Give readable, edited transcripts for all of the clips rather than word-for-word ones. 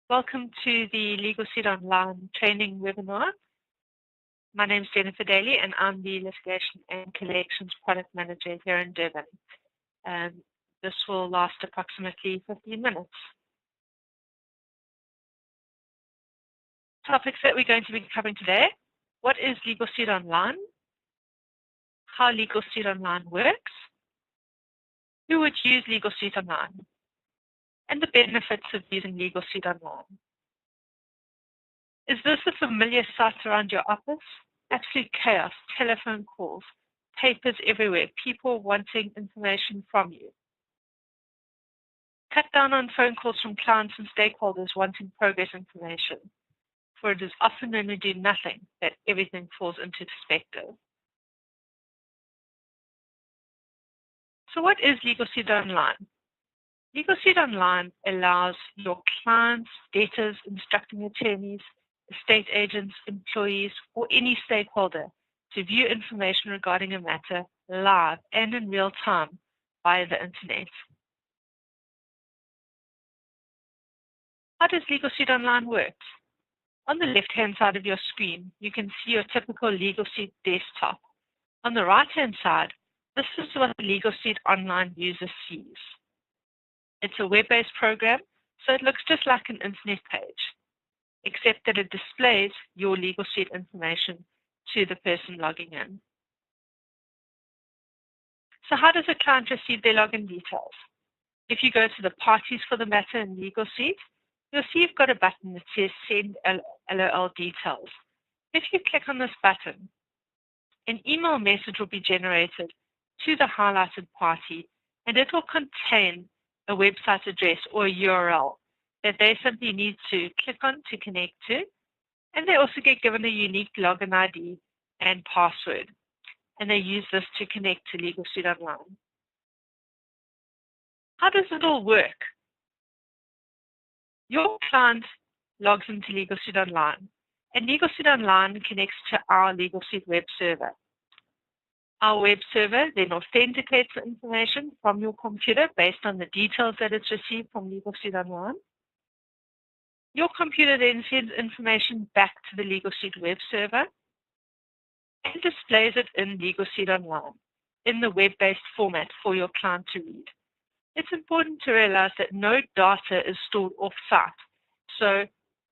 Welcome to the LegalSuite Online training webinar. My name is Jennifer Daly and I'm the Litigation and Collections Product Manager here in Durban. This will last approximately 15 minutes. Topics that we're going to be covering today: what is LegalSuite Online, how LegalSuite Online works, who would use LegalSuite Online, and the benefits of using LegalSuite Online. Is this a familiar sight around your office? Absolute chaos, telephone calls, papers everywhere, people wanting information from you. Cut down on phone calls from clients and stakeholders wanting progress information, for it is often when we do nothing that everything falls into perspective. So what is LegalSuite Online? LegalSuite Online allows your clients, debtors, instructing attorneys, estate agents, employees, or any stakeholder to view information regarding a matter live and in real time via the internet. How does LegalSuite Online work? On the left-hand side of your screen, you can see your typical LegalSuite desktop. On the right-hand side, this is what the LegalSuite Online user sees. It's a web-based program, so it looks just like an internet page, except that it displays your LegalSuite information to the person logging in. So how does a client receive their login details? If you go to the parties for the matter in LegalSuite, you'll see you've got a button that says Send LOL Details. If you click on this button, an email message will be generated to the highlighted party, and it will contain a website address or a URL that they simply need to click on to connect to, and they also get given a unique login ID and password, and they use this to connect to LegalSuite Online. How does it all work? Your client logs into LegalSuite Online, and LegalSuite Online connects to our LegalSuite web server. Our web server then authenticates the information from your computer based on the details that it's received from LegalSuite Online. Your computer then sends information back to the LegalSuite web server and displays it in LegalSuite Online in the web-based format for your client to read. It's important to realize that no data is stored off-site. So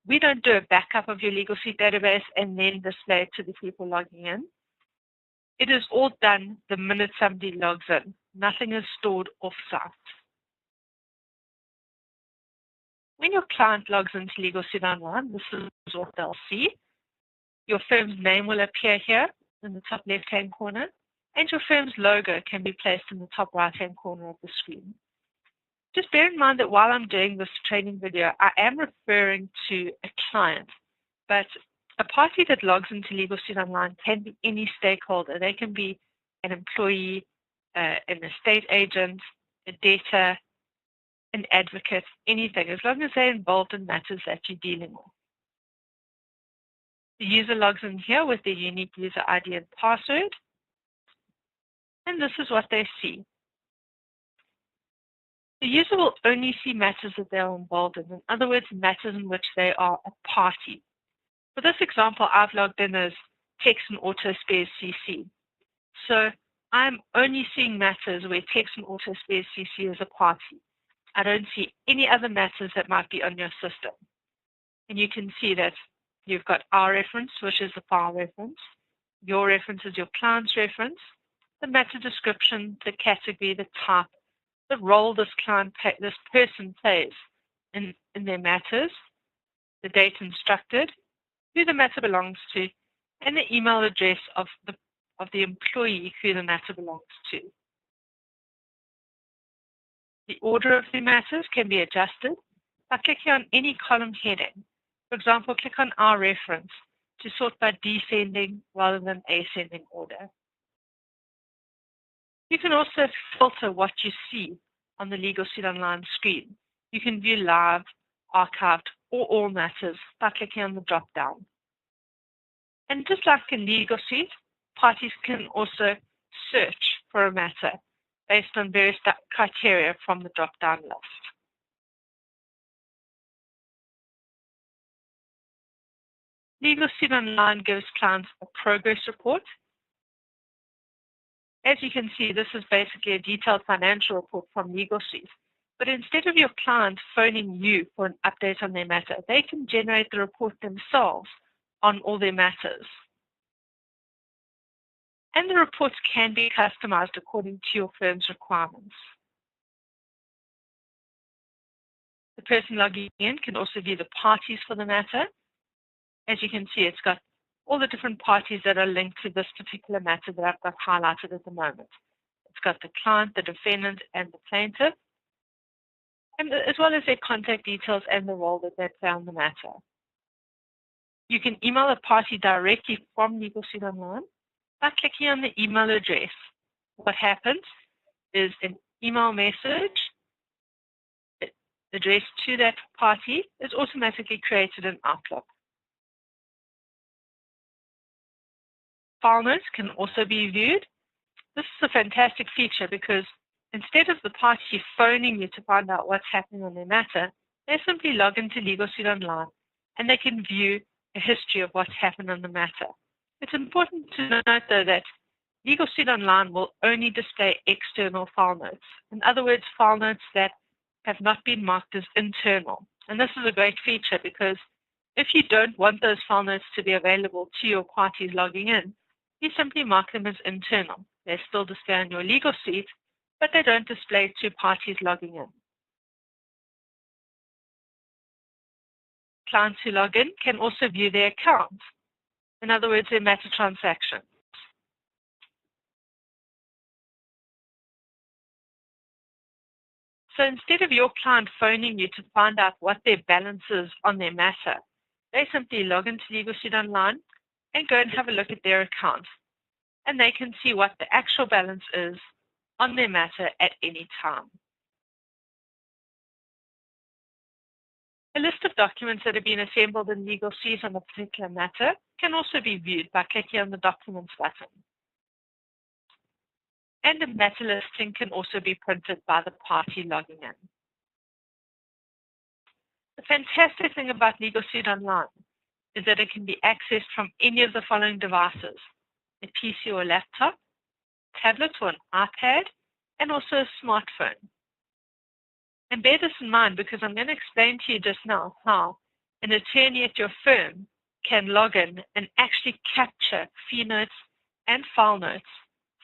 we don't do a backup of your LegalSuite database and then display it to the people logging in. It is all done the minute somebody logs in. Nothing is stored off-site. When your client logs into LegalSuite Online, this is what they'll see. Your firm's name will appear here in the top left-hand corner, and your firm's logo can be placed in the top right-hand corner of the screen. Just bear in mind that while I'm doing this training video, I am referring to a client, but a party that logs into LegalSuite Online can be any stakeholder. They can be an employee, an estate agent, a debtor, an advocate, anything, as long as they're involved in matters that you're dealing with. The user logs in here with their unique user ID and password, and this is what they see. The user will only see matters that they are involved in other words, matters in which they are a party. For this example, I've logged in as Tax and Auto Spares CC. So I'm only seeing matters where Tax and Auto Spares CC is a party. I don't see any other matters that might be on your system. And you can see that you've got our reference, which is the file reference. Your reference is your client's reference. The matter description, the category, the type, the role this person plays in their matters, the date instructed, who the matter belongs to, and the email address of the employee who the matter belongs to. The order of the matters can be adjusted by clicking on any column heading. For example, click on our reference to sort by descending rather than ascending order. You can also filter what you see on the LegalSuite Online screen. You can view live, archived, or all matters by clicking on the drop-down. And just like in LegalSuite, parties can also search for a matter based on various criteria from the drop-down list. LegalSuite Online gives clients a progress report. As you can see, this is basically a detailed financial report from LegalSuite. But instead of your client phoning you for an update on their matter, they can generate the report themselves on all their matters. And the reports can be customized according to your firm's requirements. The person logging in can also view the parties for the matter. As you can see, it's got all the different parties that are linked to this particular matter that I've got highlighted at the moment. It's got the client, the defendant, and the plaintiff, and as well as their contact details and the role that they play on the matter. You can email a party directly from LegalSuite Online by clicking on the email address. What happens is an email message addressed to that party is automatically created in Outlook. File notes can also be viewed. This is a fantastic feature because instead of the party phoning you to find out what's happening on their matter, they simply log into LegalSuite Online and they can view a history of what's happened on the matter. It's important to note, though, that LegalSuite Online will only display external file notes. In other words, file notes that have not been marked as internal. And this is a great feature because if you don't want those file notes to be available to your parties logging in, you simply mark them as internal. They still display on your LegalSuite, but they don't display to parties logging in. Clients who log in can also view their accounts. In other words, their matter transactions. So instead of your client phoning you to find out what their balance is on their matter, they simply log into LegalSuite Online and go and have a look at their account. And they can see what the actual balance is on their matter at any time. A list of documents that have been assembled in LegalSuite on a particular matter can also be viewed by clicking on the Documents button. And a matter listing can also be printed by the party logging in. The fantastic thing about LegalSuite Online is that it can be accessed from any of the following devices: a PC or laptop, tablet or an iPad, and also a smartphone. And bear this in mind because I'm going to explain to you just now how an attorney at your firm can log in and actually capture fee notes and file notes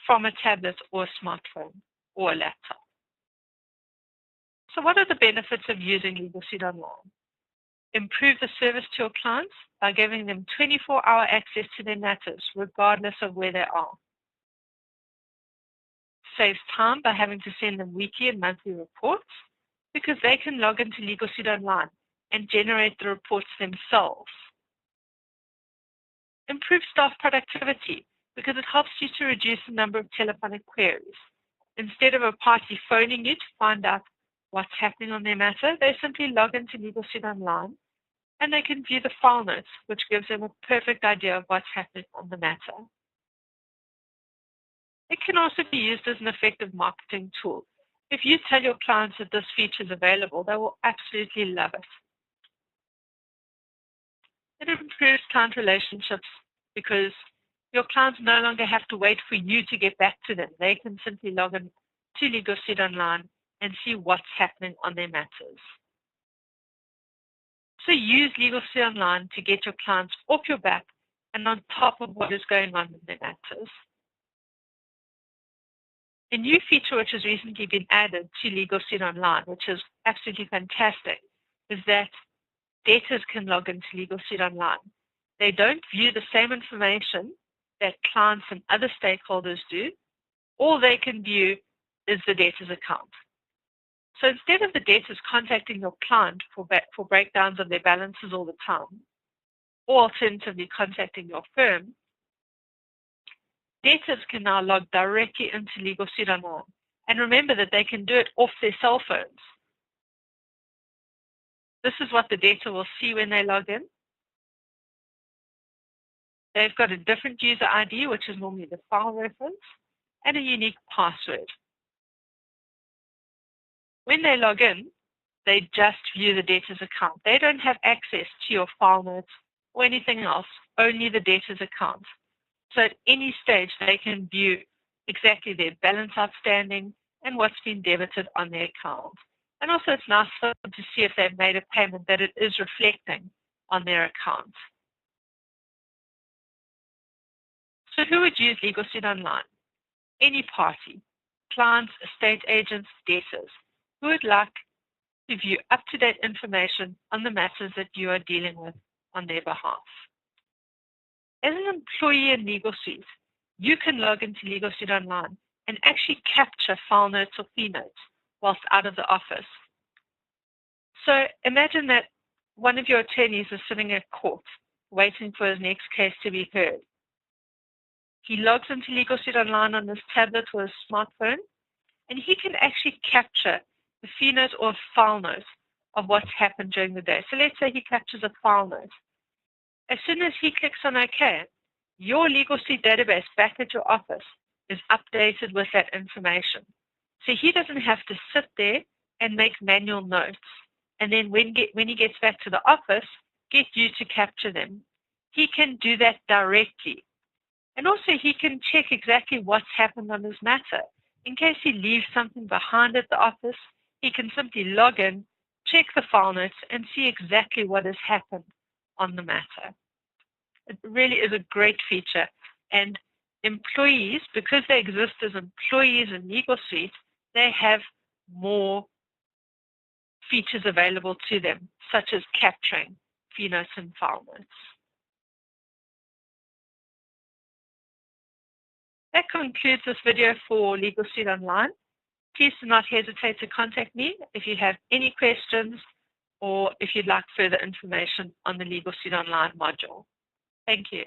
from a tablet or a smartphone or a laptop. So what are the benefits of using LegalSuite Online? Improve the service to your clients by giving them 24-hour access to their matters, regardless of where they are. Saves time by having to send them weekly and monthly reports because they can log into LegalSuite Online and generate the reports themselves. Improve staff productivity because it helps you to reduce the number of telephonic queries. Instead of a party phoning you to find out what's happening on their matter, they simply log into LegalSuite Online and they can view the file notes, which gives them a perfect idea of what's happening on the matter. It can also be used as an effective marketing tool. If you tell your clients that this feature is available, they will absolutely love it. It improves client relationships because your clients no longer have to wait for you to get back to them. They can simply log in to LegalSuite Online and see what's happening on their matters. So use LegalSuite Online to get your clients off your back and on top of what is going on in their matters. A new feature which has recently been added to LegalSuite Online, which is absolutely fantastic, is that debtors can log into LegalSuite Online. They don't view the same information that clients and other stakeholders do. All they can view is the debtor's account. So instead of the debtors contacting your client for breakdowns of their balances all the time, or alternatively contacting your firm, debtors can now log directly into LegalSuite Online. And remember that they can do it off their cell phones. This is what the debtor will see when they log in. They've got a different user ID, which is normally the file reference, and a unique password. When they log in, they just view the debtor's account. They don't have access to your file notes or anything else, only the debtor's account. So at any stage, they can view exactly their balance outstanding and what's been debited on their account. And also it's nice for them to see if they've made a payment that it is reflecting on their account. So who would use LegalSuite Online? Any party, clients, estate agents, debtors, who would like to view up-to-date information on the matters that you are dealing with on their behalf. As an employee in LegalSuite, you can log into LegalSuite Online and actually capture file notes or fee notes whilst out of the office. So imagine that one of your attorneys is sitting at court waiting for his next case to be heard. He logs into LegalSuite Online on his tablet or his smartphone, and he can actually capture the fee note or file note of what's happened during the day. So let's say he captures a file note. As soon as he clicks on OK, your LegalSuite database back at your office is updated with that information. So he doesn't have to sit there and make manual notes, and then when he gets back to the office, get you to capture them. He can do that directly. And also he can check exactly what's happened on his matter. In case he leaves something behind at the office, he can simply log in, check the file notes, and see exactly what has happened on the matter. It really is a great feature. And employees, because they exist as employees in LegalSuite, they have more features available to them, such as capturing fee notes and file notes. That concludes this video for LegalSuite Online. Please do not hesitate to contact me if you have any questions or if you'd like further information on the LegalSuite Online module. Thank you.